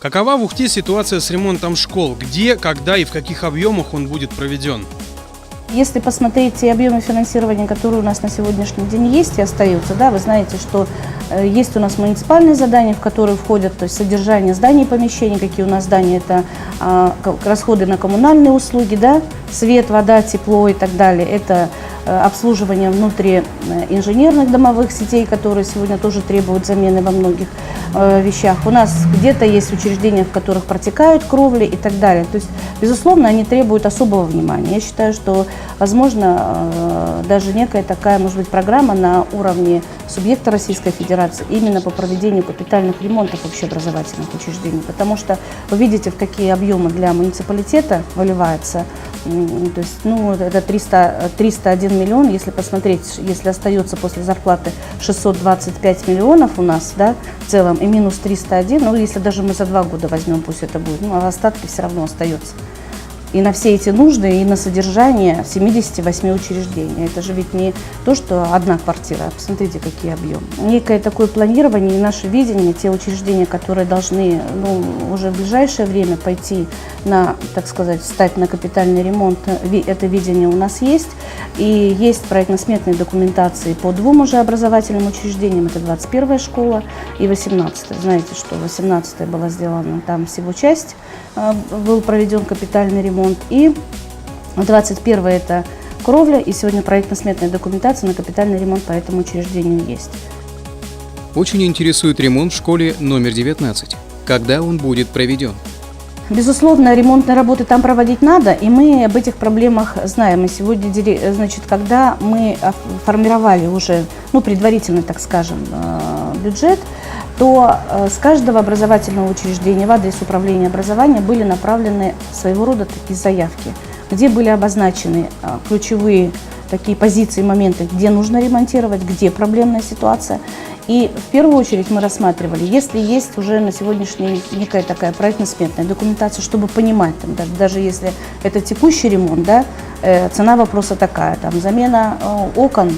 Какова в Ухте ситуация с ремонтом школ? Где, когда и в каких объемах он будет проведен? Если посмотреть те объемы финансирования, которые у нас на сегодняшний день есть и остаются, да, вы знаете, что есть у нас муниципальные задания, в которые входят, то есть содержание зданий и помещений, какие у нас здания, это расходы на коммунальные услуги, да, свет, вода, тепло и так далее, это обслуживание внутри инженерных домовых сетей, которые сегодня тоже требуют замены во многих вещах. У нас где-то есть учреждения, в которых протекают кровли и так далее. То есть, безусловно, они требуют особого внимания. Я считаю, что, возможно, даже некая такая, может быть, программа на уровне субъекта Российской Федерации именно по проведению капитальных ремонтов общеобразовательных учреждений. Потому что вы видите, в какие объемы для муниципалитета выливается. То есть, это 301 миллион, если посмотреть, если остается после зарплаты 625 миллионов у нас, да, в целом, и минус 301, если даже мы за 2 года возьмем, пусть это будет, а остатки все равно остается. И на все эти нужды, и на содержание 78 учреждений. Это же ведь не то, что одна квартира, а посмотрите, какие объемы. Некое такое планирование и наше видение, те учреждения, которые должны уже в ближайшее время пойти на, так сказать, встать на капитальный ремонт, это видение у нас есть. И есть проектно-сметные документации по 2 уже образовательным учреждениям, это 21-я школа и 18-я. Знаете, что 18-я была сделана, там всего часть, был проведен капитальный ремонт. И 21-е это кровля, и сегодня проектно-сметная документация на капитальный ремонт по этому учреждению есть. Очень интересует ремонт в школе номер 19. Когда он будет проведен? Безусловно, ремонтные работы там проводить надо, и мы об этих проблемах знаем. И сегодня, значит, когда мы формировали уже, предварительно, так скажем, бюджет, то с каждого образовательного учреждения в адрес управления образования были направлены своего рода такие заявки, где были обозначены ключевые такие позиции, моменты, где нужно ремонтировать, где проблемная ситуация. И в первую очередь мы рассматривали, если есть уже на сегодняшний день некая такая проектно-сметная документация, чтобы понимать, даже если это текущий ремонт, да, цена вопроса такая, замена окон,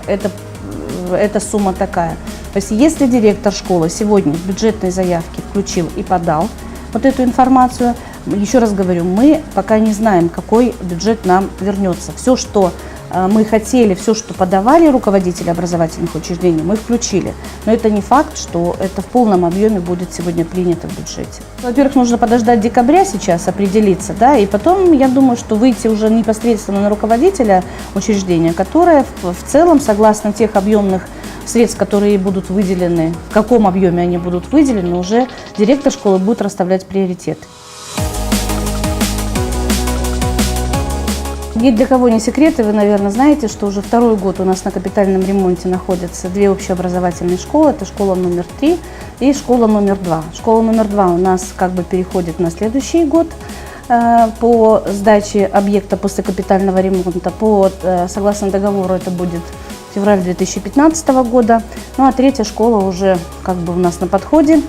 это сумма такая. То есть если директор школы сегодня в бюджетной заявке включил и подал вот эту информацию, еще раз говорю, мы пока не знаем, какой бюджет нам вернется. Все, что мы хотели, все, что подавали руководители образовательных учреждений, мы включили. Но это не факт, что это в полном объеме будет сегодня принято в бюджете. Во-первых, нужно подождать декабря сейчас, определиться, да, и потом, я думаю, что выйти уже непосредственно на руководителя учреждения, которое в целом, согласно тех объемных средств, которые будут выделены, в каком объеме они будут выделены, уже директор школы будет расставлять приоритеты. Ни для кого не секрет, и вы, наверное, знаете, что уже 2-й год у нас на капитальном ремонте находятся 2 общеобразовательные школы. Это школа номер 3 и школа номер 2. Школа номер 2 у нас переходит на следующий год по сдаче объекта после капитального ремонта. Согласно договору это будет февраль 2015 года. А 3-я школа уже у нас на подходе.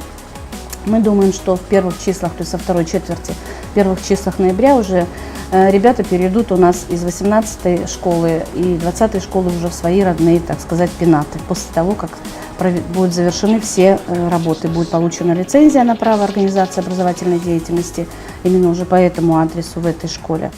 Мы думаем, что в первых числах, то есть со 2-й четверти, в первых числах ноября уже ребята перейдут у нас из 18-й школы и 20-й школы уже в свои родные, так сказать, пенаты. После того, как будут завершены все работы, будет получена лицензия на право организации образовательной деятельности именно уже по этому адресу в этой школе.